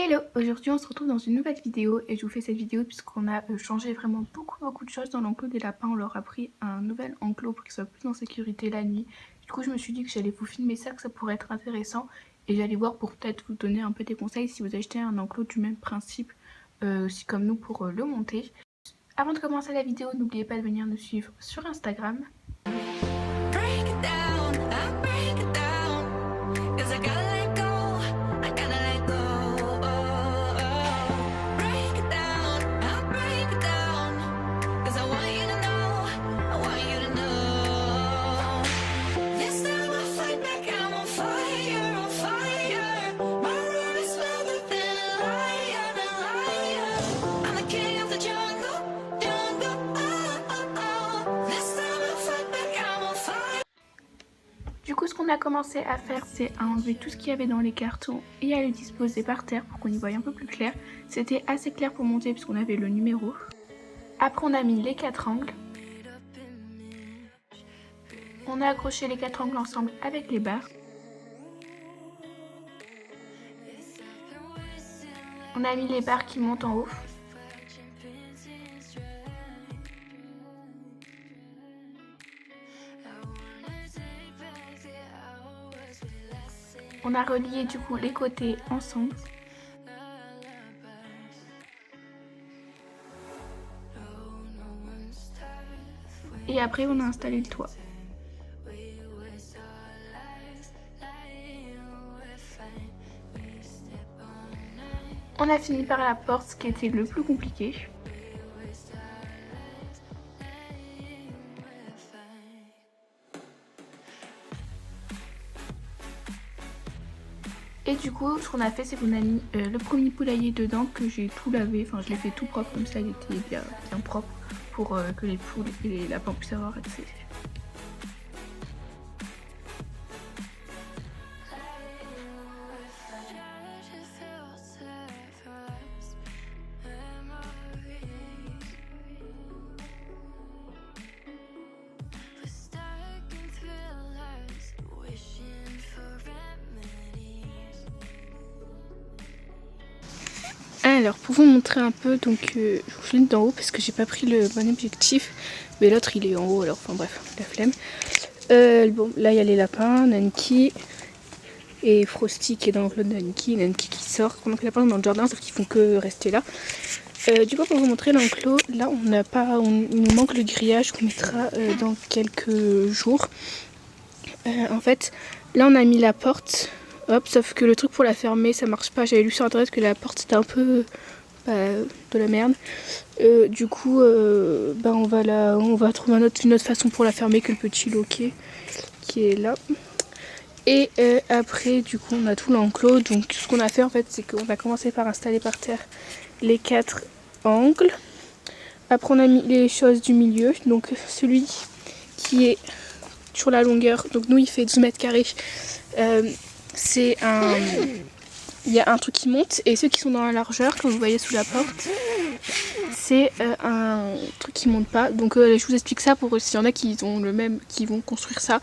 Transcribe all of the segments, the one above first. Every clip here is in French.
Hello, aujourd'hui on se retrouve dans une nouvelle vidéo et je vous fais cette vidéo puisqu'on a changé vraiment beaucoup de choses dans l'enclos des lapins. On leur a pris un nouvel enclos pour qu'ils soient plus en sécurité la nuit. Du coup je me suis dit que j'allais vous filmer ça, que ça pourrait être intéressant et j'allais voir pour peut-être vous donner un peu des conseils si vous achetez un enclos du même principe aussi comme nous pour le monter. Avant de commencer la vidéo, n'oubliez pas de venir nous suivre sur Instagram. Du coup, ce qu'on a commencé à faire, c'est à enlever tout ce qu'il y avait dans les cartons et à le disposer par terre pour qu'on y voie un peu plus clair. C'était assez clair pour monter puisqu'on avait le numéro. Après, on a mis les 4 angles. On a accroché les 4 angles ensemble avec les barres. On a mis les barres qui montent en haut. On a relié du coup les côtés ensemble. Et après on a installé le toit. On a fini par la porte, ce qui était le plus compliqué. Et du coup, ce qu'on a fait, c'est qu'on a mis le premier poulailler dedans, que j'ai tout lavé. Enfin, je l'ai fait tout propre, comme ça il était bien propre pour que les poules et les lapins puissent avoir accès. Alors pour vous montrer un peu, donc je vous filme d'en haut parce que j'ai pas pris le bon objectif, mais l'autre il est en haut, alors enfin bref, la flemme. Bon, là il y a les lapins, Nanki et Frosty qui est dans l'enclos de Nanki qui sort, pendant que les lapins sont dans le jardin sauf qu'ils font que rester là. Du coup pour vous montrer l'enclos, là il nous manque le grillage qu'on mettra dans quelques jours. En fait là on a mis la porte. Hop, sauf que le truc pour la fermer ça marche pas. J'avais lu sur internet que la porte c'était un peu de la merde. Du coup on va trouver une autre façon pour la fermer que le petit loquet qui est là. Et après du coup on a tout l'enclos. Donc ce qu'on a fait en fait c'est qu'on a commencé par installer par terre les 4 angles. Après on a mis les choses du milieu. Donc celui qui est sur la longueur, donc nous il fait 12 mètres carrés. Il y a un truc qui monte et ceux qui sont dans la largeur, comme vous voyez sous la porte, c'est un truc qui monte pas. Donc je vous explique ça pour s'il y en a qui ont le même, qui vont construire ça.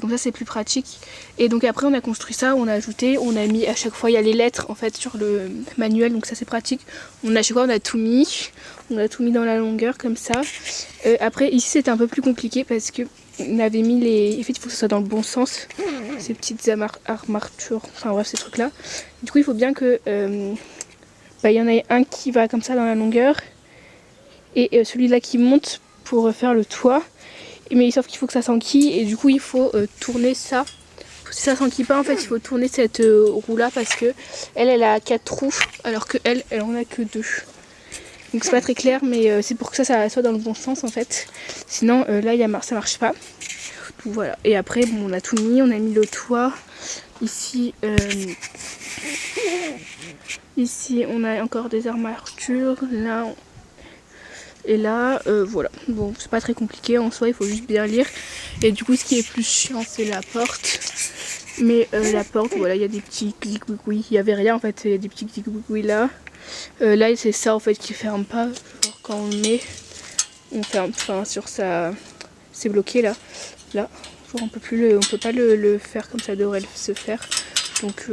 Comme ça c'est plus pratique. Et donc après on a construit ça, on a mis à chaque fois, il y a les lettres en fait sur le manuel, donc ça c'est pratique. À chaque fois on a tout mis dans la longueur comme ça. Après ici c'était un peu plus compliqué parce que on avait mis en fait il faut que ce soit dans le bon sens, ces petites armatures, enfin bref ces trucs là. Du coup il faut bien que il y en ait un qui va comme ça dans la longueur et celui-là qui monte pour faire le toit. Mais sauf qu'il faut que ça s'enquille et du coup il faut tourner ça. Si ça s'enquille pas en fait il faut tourner cette roue là parce que elle a 4 trous alors que elle en a que 2. Donc c'est pas très clair mais c'est pour que ça soit dans le bon sens en fait. Sinon là ça marche pas. Donc voilà. Et après bon, on a tout mis, on a mis le toit. Ici on a encore des armatures. Là et là voilà. Bon c'est pas très compliqué en soi, il faut juste bien lire. Et du coup ce qui est plus chiant c'est la porte. Mais la porte voilà il y a des petits clic-oui. Il y avait rien en fait, il y a des petits clic-oui là. Là c'est ça en fait qui ferme pas. Genre quand on le met, on ferme, enfin sur ça, c'est bloqué là. Genre on peut pas le faire comme ça devrait se faire. Donc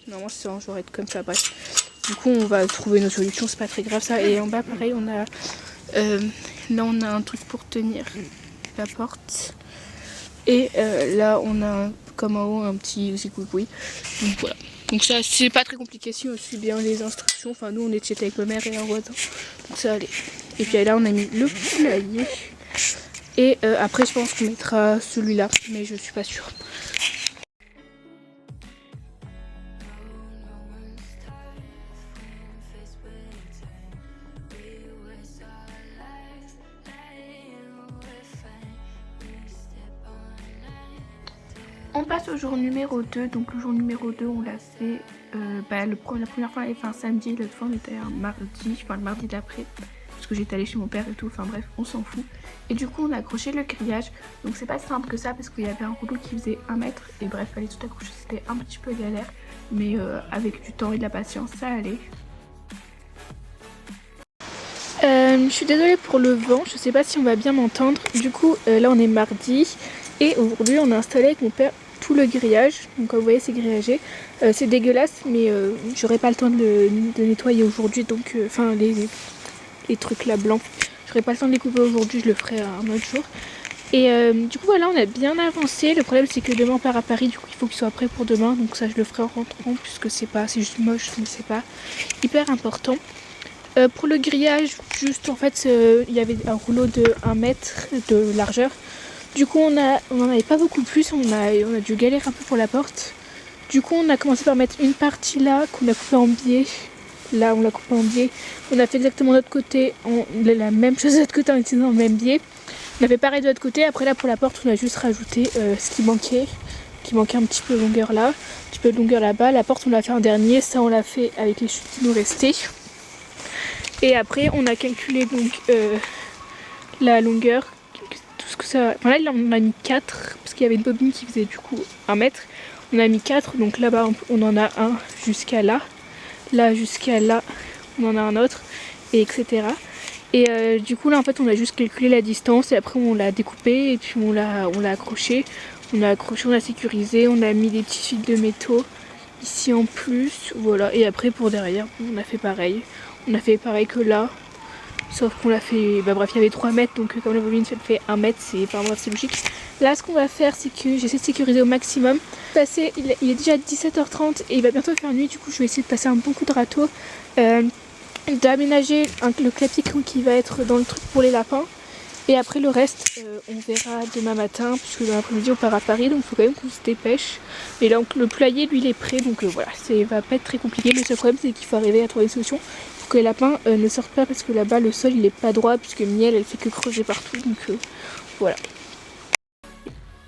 Normalement c'est censé être comme ça, bref. Du coup on va trouver une solution, c'est pas très grave ça. Et en bas pareil on a là on a un truc pour tenir la porte. Et là on a comme en haut un petit zigouigoui. Donc voilà. Donc ça c'est pas très compliqué si on suit bien les instructions. Enfin nous on était avec ma mère et un voisin. Donc ça allait. Et puis là on a mis le poulailler. Et après je pense qu'on mettra celui-là. Mais je suis pas sûre. On passe au jour numéro 2, donc le jour numéro 2 on l'a fait, la première fois on l'avait fait un samedi, l'autre fois on était un mardi, enfin le mardi d'après, parce que j'étais allée chez mon père et tout, enfin bref on s'en fout. Et du coup on a accroché le grillage, donc c'est pas simple que ça parce qu'il y avait un rouleau qui faisait 1 mètre, et bref fallait tout accrocher, c'était un petit peu galère, mais avec du temps et de la patience ça allait. Je suis désolée pour le vent, je sais pas si on va bien m'entendre, du coup là on est mardi, et aujourd'hui on a installé avec mon père tout le grillage, donc comme vous voyez c'est grillagé, c'est dégueulasse mais j'aurai pas le temps de nettoyer aujourd'hui, donc enfin les trucs là blancs, j'aurai pas le temps de les couper aujourd'hui, je le ferai un autre jour. Et du coup voilà on a bien avancé, le problème c'est que demain on part à Paris, du coup il faut qu'il soit prêt pour demain, donc ça je le ferai en rentrant puisque c'est juste moche mais c'est pas hyper important. Pour le grillage, juste en fait, il y avait un rouleau de 1 mètre de largeur. Du coup, on en avait pas beaucoup plus, on a dû galérer un peu pour la porte. Du coup, on a commencé par mettre une partie là, qu'on a coupée en biais. Là, on l'a coupée en biais. On a fait exactement de l'autre côté, la même chose de l'autre côté en utilisant le même biais. On a fait pareil de l'autre côté. Après, là, pour la porte, on a juste rajouté ce qui manquait un petit peu de longueur là, un petit peu de longueur là-bas. La porte, on l'a fait en dernier. Ça, on l'a fait avec les chutes qui nous restaient. Et après on a calculé donc la longueur, tout ce que ça... Enfin là on a mis 4 parce qu'il y avait une bobine qui faisait du coup 1 mètre. On a mis 4, donc là-bas on en a un jusqu'à là. Là jusqu'à là on en a un autre, et etc. Et du coup là en fait on a juste calculé la distance et après on l'a découpé et puis on l'a accroché. On a accroché, on a sécurisé, on a mis des petits fils de métaux ici en plus, voilà. Et après pour derrière on a fait pareil. On a fait pareil que là, sauf qu'on l'a fait, bref il y avait 3 mètres, donc comme la bobine fait 1 mètre, c'est logique. Là ce qu'on va faire c'est que j'essaie de sécuriser au maximum. Il est déjà 17h30 et il va bientôt faire nuit, du coup je vais essayer de passer un bon coup de râteau, d'aménager le clapier qui va être dans le truc pour les lapins. Et après le reste, on verra demain matin, puisque dans l'après-midi on part à Paris, donc il faut quand même qu'on se dépêche. Et là le poulailler lui il est prêt, donc voilà, ça va pas être très compliqué. Le seul problème c'est qu'il faut arriver à trouver une solution pour que les lapins ne sortent pas, parce que là-bas le sol il est pas droit, puisque Miel elle fait que creuser partout, donc voilà.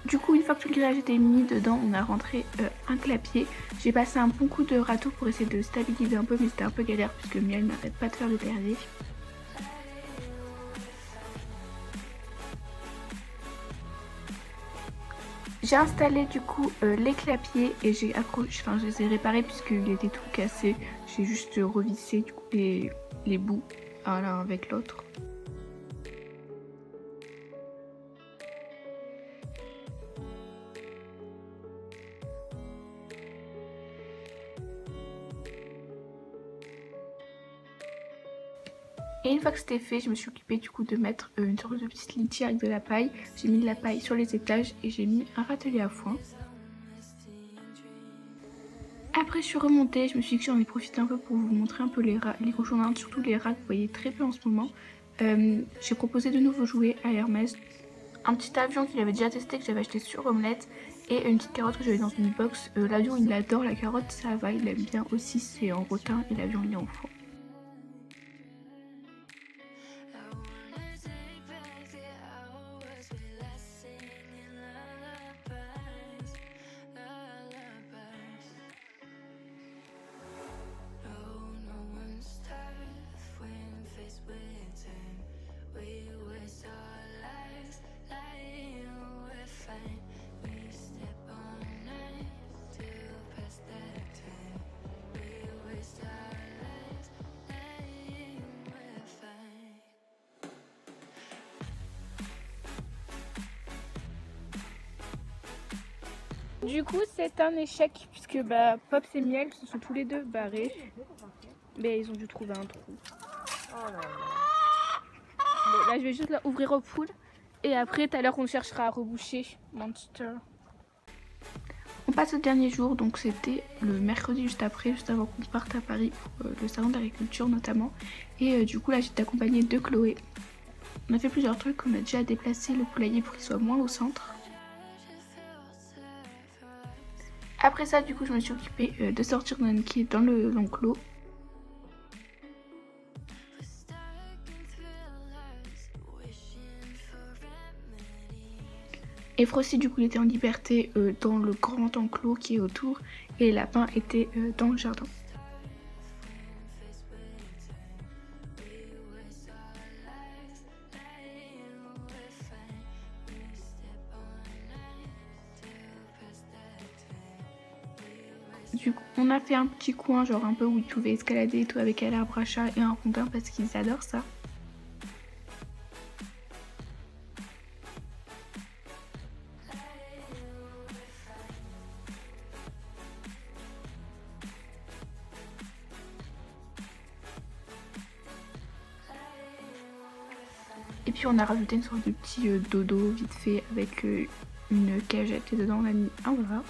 Du coup une fois que tout le grillage était mis dedans, on a rentré un clapier. J'ai passé un bon coup de râteau pour essayer de stabiliser un peu, mais c'était un peu galère puisque Miel n'arrête pas de faire le terrier. J'ai installé du coup les clapiers et je les ai réparés puisqu'il était tout cassé. J'ai juste revissé du coup les bouts l'un avec l'autre. Et une fois que c'était fait, je me suis occupée du coup de mettre une sorte de petite litière avec de la paille. J'ai mis de la paille sur les étages et j'ai mis un râtelier à foin. Après je suis remontée, je me suis dit que j'en ai profité un peu pour vous montrer un peu les cochons d'Inde, surtout les rats que vous voyez très peu en ce moment. J'ai proposé de nouveaux jouets à Hermès. Un petit avion qu'il avait déjà testé, que j'avais acheté sur Omelette, et une petite carotte que j'avais dans une box. L'avion il adore, la carotte ça va, il aime bien aussi, c'est en rotin et l'avion il est en foin. Du coup, c'est un échec puisque Pops et Miel se sont tous les deux barrés. Mais ils ont dû trouver un trou. Bon, là, je vais juste ouvrir aux poules. Et après, tout à l'heure, on cherchera à reboucher Monster. On passe au dernier jour, donc c'était le mercredi juste après, juste avant qu'on parte à Paris pour le salon d'agriculture notamment. Et du coup, là, j'étais accompagnée de Chloé. On a fait plusieurs trucs, on a déjà déplacé le poulailler pour qu'il soit moins au centre. Après ça, du coup, je me suis occupée de sortir Nanki dans l'enclos. Et Frosty, du coup, il était en liberté dans le grand enclos qui est autour. Et les lapins étaient dans le jardin. Du coup, on a fait un petit coin, genre un peu où ils pouvaient escalader et tout, avec un arbre à chat et un rondin parce qu'ils adorent ça. Et puis on a rajouté une sorte de petit dodo vite fait avec une cagette et dedans on a mis un rat.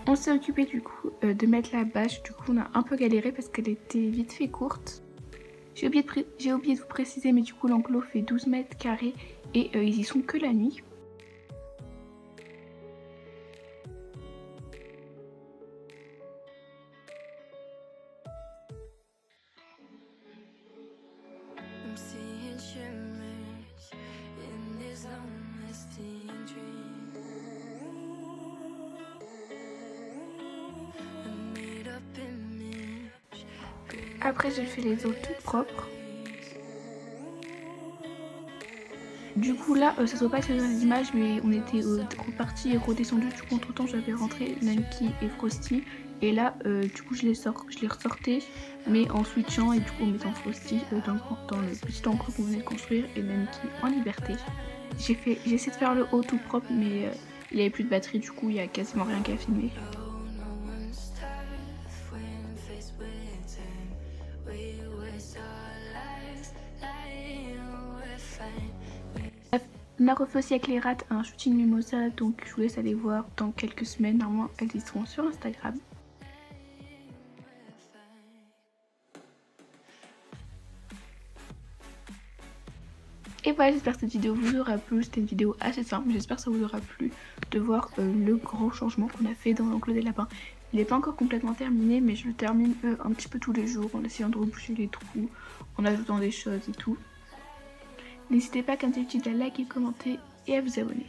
On s'est occupé du coup de mettre la bâche, du coup on a un peu galéré parce qu'elle était vite fait courte. J'ai oublié de vous préciser, mais du coup l'enclos fait 12 mètres carrés et ils y sont que la nuit. Après j'ai fait les eaux toutes propres. Du coup là, ça se voit pas sur les images, mais on était reparti et redescendu. Du coup entre temps j'avais rentré Nanki et Frosty. Et là, du coup je les ressortais, mais en switchant et du coup en mettant Frosty dans le petit enclos qu'on venait de construire et Nanki en liberté. J'ai essayé de faire le haut tout propre, mais il n'y avait plus de batterie, du coup il n'y a quasiment rien qu'à filmer. On a refait aussi avec les rats un shooting mimosa, donc je vous laisse aller voir dans quelques semaines. Normalement, elles y seront sur Instagram. Et voilà, j'espère que cette vidéo vous aura plu. C'était une vidéo assez simple, mais j'espère que ça vous aura plu de voir le grand changement qu'on a fait dans l'enclos des lapins. Il n'est pas encore complètement terminé, mais je le termine un petit peu tous les jours en essayant de reboucher les trous, en ajoutant des choses et tout. N'hésitez pas, comme d'habitude, à liker, commenter et à vous abonner.